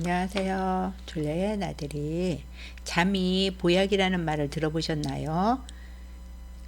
안녕하세요. 줄리의 나들이. 잠이 보약이라는 말을 들어보셨나요?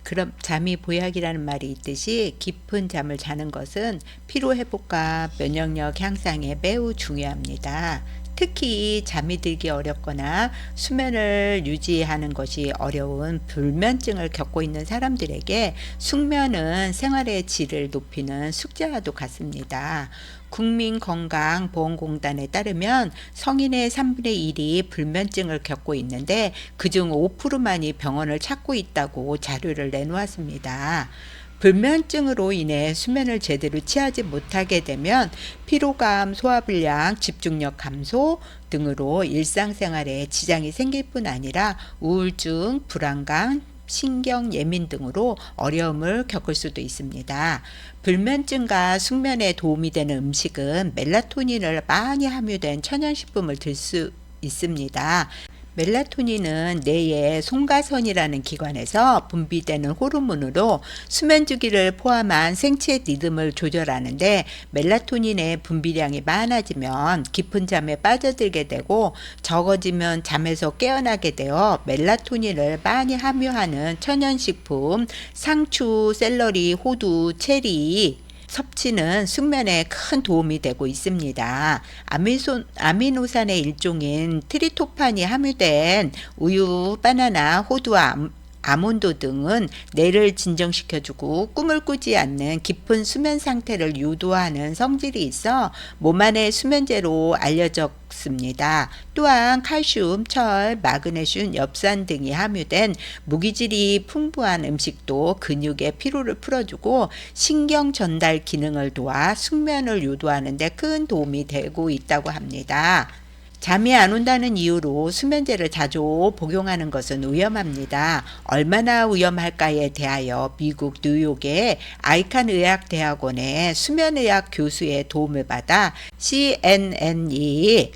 그럼 잠이 보약이라는 말이 있듯이 깊은 잠을 자는 것은 피로 회복과 면역력 향상에 매우 중요합니다. 특히 잠이 들기 어렵거나 수면을 유지하는 것이 어려운 불면증을 겪고 있는 사람들에게 숙면은 생활의 질을 높이는 숙제와도 같습니다. 국민건강보험공단에 따르면 성인의 3분의 1이 불면증을 겪고 있는데 그중 5%만이 병원을 찾고 있다고 자료를 내놓았습니다. 불면증으로 인해 수면을 제대로 취하지 못하게 되면 피로감, 소화불량, 집중력 감소 등으로 일상생활에 지장이 생길 뿐 아니라 우울증, 불안감, 신경 예민 등으로 어려움을 겪을 수도 있습니다. 불면증과 숙면에 도움이 되는 음식은 멜라토닌을 많이 함유된 천연식품을 들 수 있습니다. 멜라토닌은 뇌의 송가선이라는 기관에서 분비되는 호르몬으로 수면 주기를 포함한 생체 리듬을 조절하는데 멜라토닌의 분비량이 많아지면 깊은 잠에 빠져들게 되고 적어지면 잠에서 깨어나게 되어 멜라토닌을 많이 함유하는 천연식품 상추, 샐러리, 호두, 체리 섭취는 숙면에 큰 도움이 되고 있습니다. 아미노산의 일종인 트리토판이 함유된 우유, 바나나, 호두와 아몬드 등은 뇌를 진정시켜주고 꿈을 꾸지 않는 깊은 수면 상태를 유도하는 성질이 있어 몸 안의 수면제로 알려졌습니다. 또한 칼슘, 철, 마그네슘, 엽산 등이 함유된 무기질이 풍부한 음식도 근육의 피로를 풀어주고 신경 전달 기능을 도와 숙면을 유도하는 데 큰 도움이 되고 있다고 합니다. 잠이 안 온다는 이유로 수면제를 자주 복용하는 것은 위험합니다. 얼마나 위험할까에 대하여 미국 뉴욕의 아이칸 의학대학원의 수면의학 교수의 도움을 받아 CNN이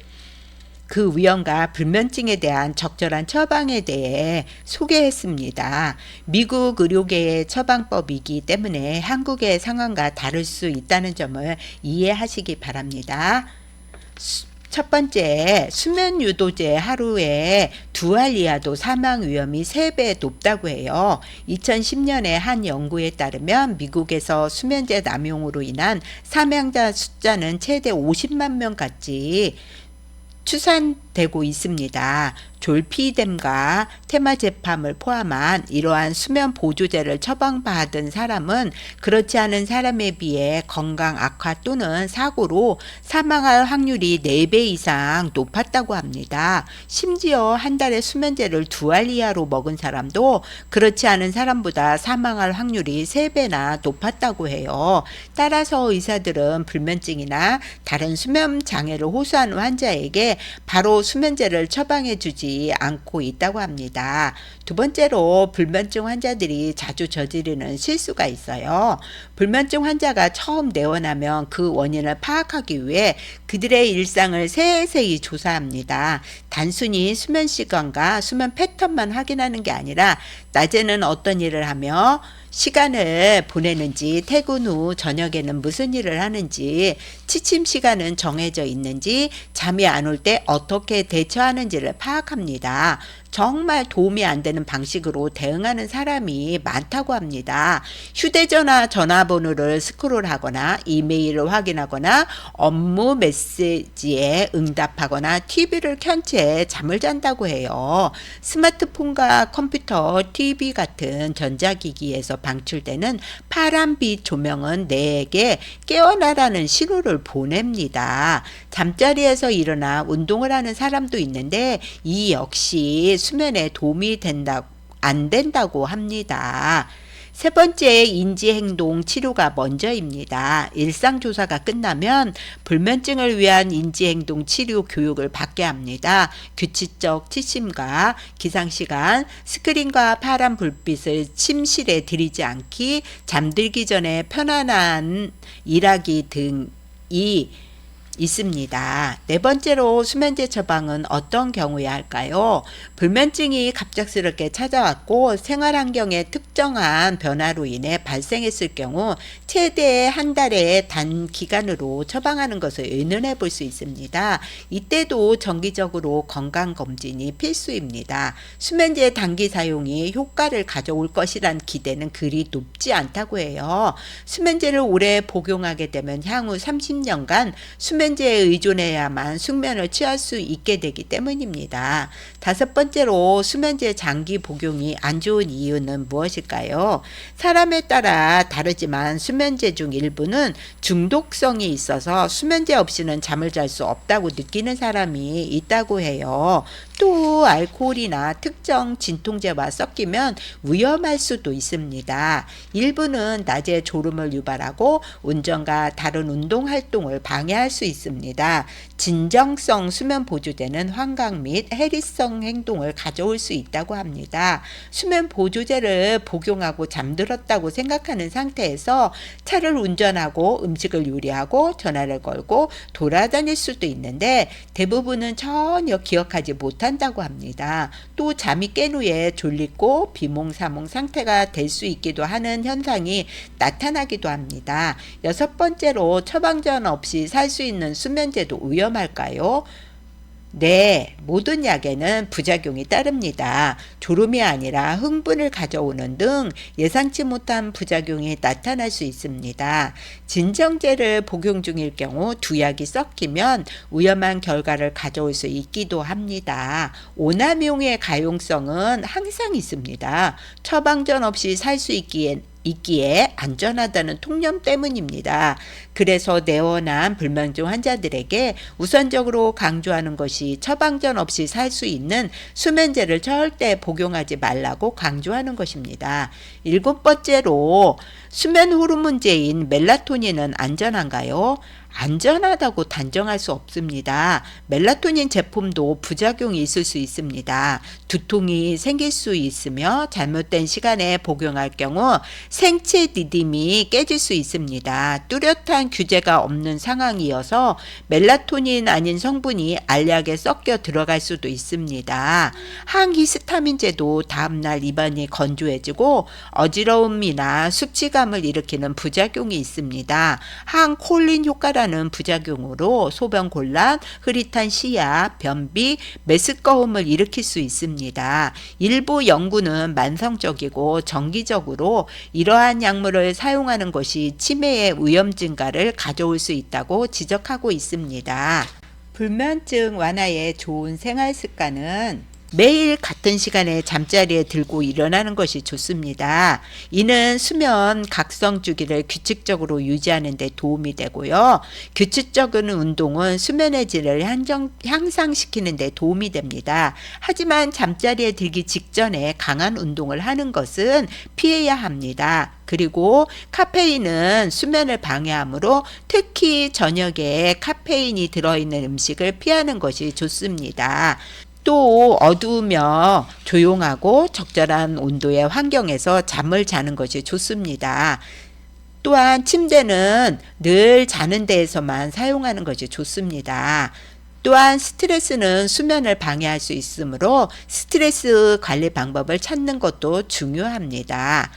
그 위험과 불면증에 대한 적절한 처방에 대해 소개했습니다. 미국 의료계의 처방법이기 때문에 한국의 상황과 다를 수 있다는 점을 이해하시기 바랍니다. 첫 번째, 수면 유도제 하루에 2알 이하도 사망 위험이 3배 높다고 해요. 2010년에 한 연구에 따르면 미국에서 수면제 남용으로 인한 사망자 숫자는 최대 50만 명까지 추산되고 있습니다. 졸피뎀과 테마제팜을 포함한 이러한 수면 보조제를 처방받은 사람은 그렇지 않은 사람에 비해 건강 악화 또는 사고로 사망할 확률이 4배 이상 높았다고 합니다. 심지어 한 달에 수면제를 2알 이하로 먹은 사람도 그렇지 않은 사람보다 사망할 확률이 3배나 높았다고 해요. 따라서 의사들은 불면증이나 다른 수면 장애를 호소하는 환자에게 바로 수면제를 처방해 주지 않고 있다고 합니다. 두 번째로 불면증 환자들이 자주 저지르는 실수가 있어요. 불면증 환자가 처음 내원하면 그 원인을 파악하기 위해 그들의 일상을 세세히 조사합니다. 단순히 수면 시간과 수면 패턴만 확인하는 게 아니라 낮에는 어떤 일을 하며 시간을 보내는지, 퇴근 후 저녁에는 무슨 일을 하는지, 취침 시간은 정해져 있는지, 잠이 안 올 때 어떻게 대처하는지를 파악합니다. 정말 도움이 안 되는 방식으로 대응하는 사람이 많다고 합니다. 휴대전화 전화번호를 스크롤하거나 이메일을 확인하거나 업무 메시지에 응답하거나 TV를 켠 채 잠을 잔다고 해요. 스마트폰과 컴퓨터, TV 같은 전자기기에서 방출되는 파란빛 조명은 뇌에게 깨어나라는 신호를 보냅니다. 잠자리에서 일어나 운동을 하는 사람도 있는데 이 역시 수면에 도움이 안 된다고 합니다. 세 번째, 인지행동 치료가 먼저입니다. 일상조사가 끝나면 불면증을 위한 인지행동 치료 교육을 받게 합니다. 규칙적 취침과 기상시간, 스크린과 파란 불빛을 침실에 들이지 않기, 잠들기 전에 편안한 일하기 등이 있습니다. 네 번째로 수면제 처방은 어떤 경우에 할까요? 불면증이 갑작스럽게 찾아왔고 생활 환경의 특정한 변화로 인해 발생했을 경우 최대 한 달의 단기간으로 처방하는 것을 의논해 볼 수 있습니다. 이때도 정기적으로 건강검진이 필수입니다. 수면제 단기 사용이 효과를 가져올 것이란 기대는 그리 높지 않다고 해요. 수면제를 오래 복용하게 되면 향후 30년간 수면제에 의존해야만 숙면을 취할 수 있게 되기 때문입니다. 다섯 번째로 수면제 장기 복용이 안 좋은 이유는 무엇일까요? 사람에 따라 다르지만 수면제 중 일부는 중독성이 있어서 수면제 없이는 잠을 잘 수 없다고 느끼는 사람이 있다고 해요. 또 알코올이나 특정 진통제와 섞이면 위험할 수도 있습니다. 일부는 낮에 졸음을 유발하고 운전과 다른 운동 활동을 방해할 수 있습니다. 진정성 수면 보조제는 환각 및 해리성 행동을 가져올 수 있다고 합니다. 수면 보조제를 복용하고 잠들었다고 생각하는 상태에서 차를 운전하고 음식을 요리하고 전화를 걸고 돌아다닐 수도 있는데 대부분은 전혀 기억하지 못한다고 합니다. 또 잠이 깬 후에 졸리고 비몽사몽 상태가 될 수 있기도 하는 현상이 나타나기도 합니다. 여섯 번째로 처방전 없이 살 수 있는 수면제도 위험할까요? 네, 모든 약에는 부작용이 따릅니다. 졸음이 아니라 흥분을 가져오는 등 예상치 못한 부작용이 나타날 수 있습니다. 진정제를 복용 중일 경우 두 약이 섞이면 위험한 결과를 가져올 수 있기도 합니다. 오남용의 가용성은 항상 있습니다. 처방전 없이 살 수 있기에 안전하다는 통념 때문입니다. 그래서 내원한 불면증 환자들에게 우선적으로 강조하는 것이 처방전 없이 살 수 있는 수면제를 절대 복용하지 말라고 강조하는 것입니다. 일곱 번째로 수면 호르몬제인 멜라토닌은 안전한가요? 안전하다고 단정할 수 없습니다. 멜라토닌 제품도 부작용이 있을 수 있습니다. 두통이 생길 수 있으며 잘못된 시간에 복용할 경우 생체 리듬이 깨질 수 있습니다. 뚜렷한 규제가 없는 상황이어서 멜라토닌 아닌 성분이 알약에 섞여 들어갈 수도 있습니다. 항히스타민제도 다음날 입안이 건조해지고 어지러움이나 숙취감을 일으키는 부작용이 있습니다. 항콜린 효과라는 부작용으로 소변 곤란, 흐릿한 시야, 변비, 메스꺼움을 일으킬 수 있습니다. 일부 연구는 만성적이고 정기적으로 이러한 약물을 사용하는 것이 치매의 위험 증가를 가져올 수 있다고 지적하고 있습니다. 불면증 완화에 좋은 생활 습관은 매일 같은 시간에 잠자리에 들고 일어나는 것이 좋습니다. 이는 수면 각성 주기를 규칙적으로 유지하는 데 도움이 되고요. 규칙적인 운동은 수면의 질을 향상시키는 데 도움이 됩니다. 하지만 잠자리에 들기 직전에 강한 운동을 하는 것은 피해야 합니다. 그리고 카페인은 수면을 방해하므로 특히 저녁에 카페인이 들어있는 음식을 피하는 것이 좋습니다. 또 어두우며 조용하고 적절한 온도의 환경에서 잠을 자는 것이 좋습니다. 또한 침대는 늘 자는 데에서만 사용하는 것이 좋습니다. 또한 스트레스는 수면을 방해할 수 있으므로 스트레스 관리 방법을 찾는 것도 중요합니다.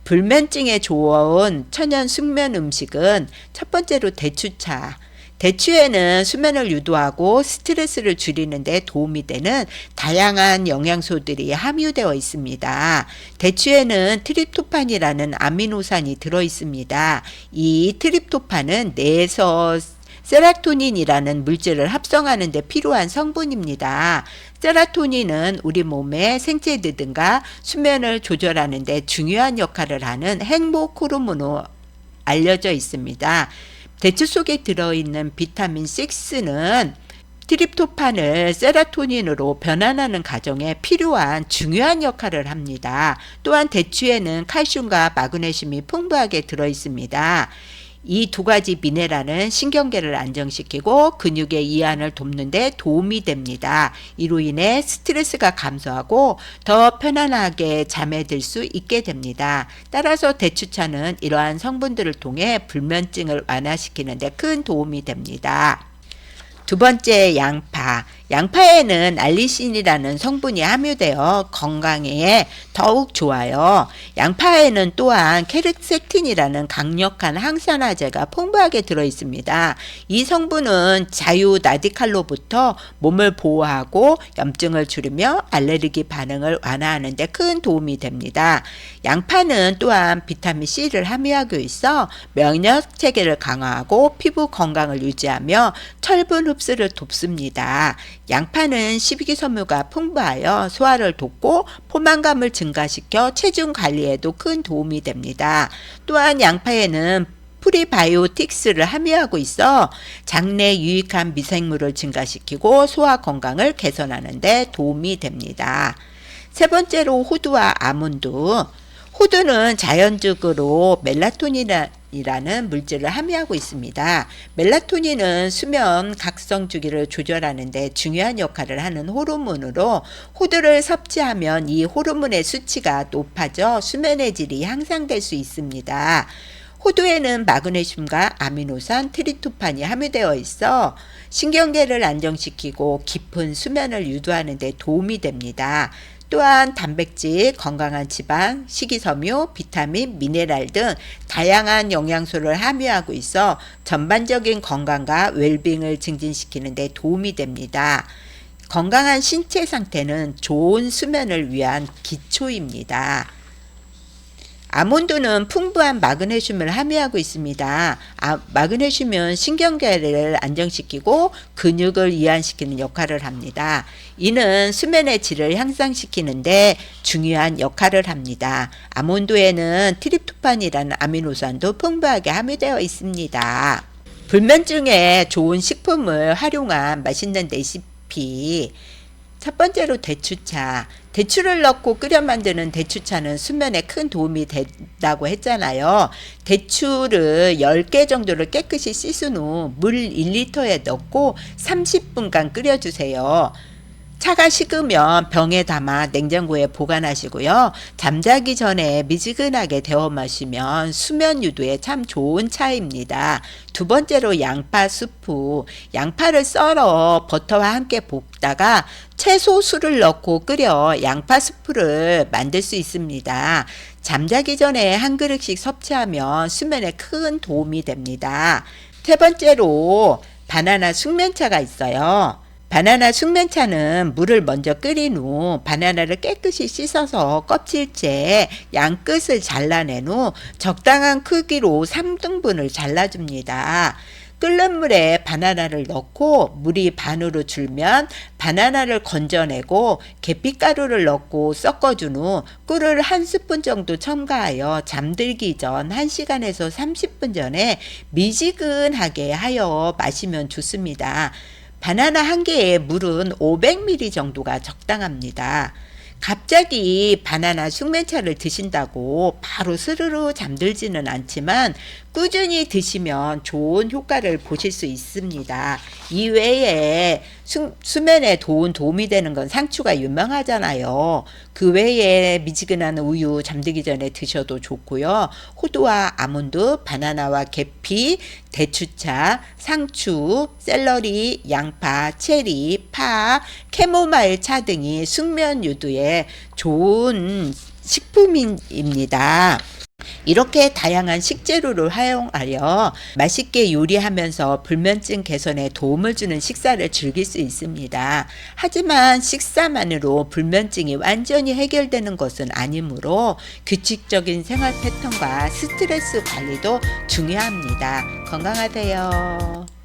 불면증에 좋은 천연 숙면 음식은 첫 번째로 대추차. 대추에는 수면을 유도하고 스트레스를 줄이는 데 도움이 되는 다양한 영양소들이 함유되어 있습니다. 대추에는 트립토판이라는 아미노산이 들어 있습니다. 이 트립토판은 뇌에서 세라토닌이라는 물질을 합성하는 데 필요한 성분입니다. 세라토닌은 우리 몸의 생체 리듬과 수면을 조절하는 데 중요한 역할을 하는 행복 호르몬으로 알려져 있습니다. 대추 속에 들어있는 비타민 6는 트립토판을 세라토닌으로 변환하는 과정에 필요한 중요한 역할을 합니다. 또한 대추에는 칼슘과 마그네슘이 풍부하게 들어있습니다. 이 두 가지 미네랄은 신경계를 안정시키고 근육의 이완을 돕는 데 도움이 됩니다. 이로 인해 스트레스가 감소하고 더 편안하게 잠에 들 수 있게 됩니다. 따라서 대추차는 이러한 성분들을 통해 불면증을 완화시키는 데 큰 도움이 됩니다. 두 번째, 양파. 양파에는 알리신이라는 성분이 함유되어 건강에 더욱 좋아요. 양파에는 또한 케르세틴이라는 강력한 항산화제가 풍부하게 들어있습니다. 이 성분은 자유 라디칼로부터 몸을 보호하고 염증을 줄이며 알레르기 반응을 완화하는 데 큰 도움이 됩니다. 양파는 또한 비타민 C를 함유하고 있어 면역 체계를 강화하고 피부 건강을 유지하며 철분 흡수를 돕습니다. 양파는 식이섬유가 풍부하여 소화를 돕고 포만감을 증가시켜 체중 관리에도 큰 도움이 됩니다. 또한 양파에는 프리바이오틱스를 함유하고 있어 장내 유익한 미생물을 증가시키고 소화 건강을 개선하는 데 도움이 됩니다. 세 번째로, 호두와 아몬드. 호두는 자연적으로 멜라토닌이라는 물질을 함유하고 있습니다. 멜라토닌은 수면 각성 주기를 조절하는 데 중요한 역할을 하는 호르몬으로 호두를 섭취하면 이 호르몬의 수치가 높아져 수면의 질이 향상될 수 있습니다. 호두에는 마그네슘과 아미노산, 트립토판이 함유되어 있어 신경계를 안정시키고 깊은 수면을 유도하는 데 도움이 됩니다. 또한 단백질, 건강한 지방, 식이섬유, 비타민, 미네랄 등 다양한 영양소를 함유하고 있어 전반적인 건강과 웰빙을 증진시키는 데 도움이 됩니다. 건강한 신체 상태는 좋은 수면을 위한 기초입니다. 아몬드는 풍부한 마그네슘을 함유하고 있습니다. 마그네슘은 신경계를 안정시키고 근육을 이완시키는 역할을 합니다. 이는 수면의 질을 향상시키는데 중요한 역할을 합니다. 아몬드에는 트립토판이라는 아미노산도 풍부하게 함유되어 있습니다. 불면증에 좋은 식품을 활용한 맛있는 레시피. 첫 번째로, 대추차. 대추를 넣고 끓여 만드는 대추차는 수면에 큰 도움이 된다고 했잖아요. 대추를 10개 정도를 깨끗이 씻은 후 물 1리터에 넣고 30분간 끓여주세요. 차가 식으면 병에 담아 냉장고에 보관하시고요. 잠자기 전에 미지근하게 데워 마시면 수면 유도에 참 좋은 차입니다. 두 번째로, 양파 수프. 양파를 썰어 버터와 함께 볶다가 채소 술을 넣고 끓여 양파 수프를 만들 수 있습니다. 잠자기 전에 한 그릇씩 섭취하면 수면에 큰 도움이 됩니다. 세 번째로, 바나나 숙면차가 있어요. 바나나 숙면차는 물을 먼저 끓인 후 바나나를 깨끗이 씻어서 껍질째 양끝을 잘라낸 후 적당한 크기로 3등분을 잘라줍니다. 끓는 물에 바나나를 넣고 물이 반으로 줄면 바나나를 건져내고 계피가루를 넣고 섞어준 후 꿀을 1스푼 정도 첨가하여 잠들기 전 1시간에서 30분 전에 미지근하게 하여 마시면 좋습니다. 바나나 한 개에 물은 500ml 정도가 적당합니다. 갑자기 바나나 숙면차를 드신다고 바로 스르르 잠들지는 않지만 꾸준히 드시면 좋은 효과를 보실 수 있습니다. 이외에 수면에 도움이 되는 건 상추가 유명하잖아요. 그 외에 미지근한 우유 잠들기 전에 드셔도 좋고요. 호두와 아몬드, 바나나와 계피, 대추차, 상추, 샐러리, 양파, 체리, 파, 캐모마일 차 등이 숙면 유도에 좋은 식품입니다. 이렇게 다양한 식재료를 활용하여 맛있게 요리하면서 불면증 개선에 도움을 주는 식사를 즐길 수 있습니다. 하지만 식사만으로 불면증이 완전히 해결되는 것은 아니므로 규칙적인 생활 패턴과 스트레스 관리도 중요합니다. 건강하세요.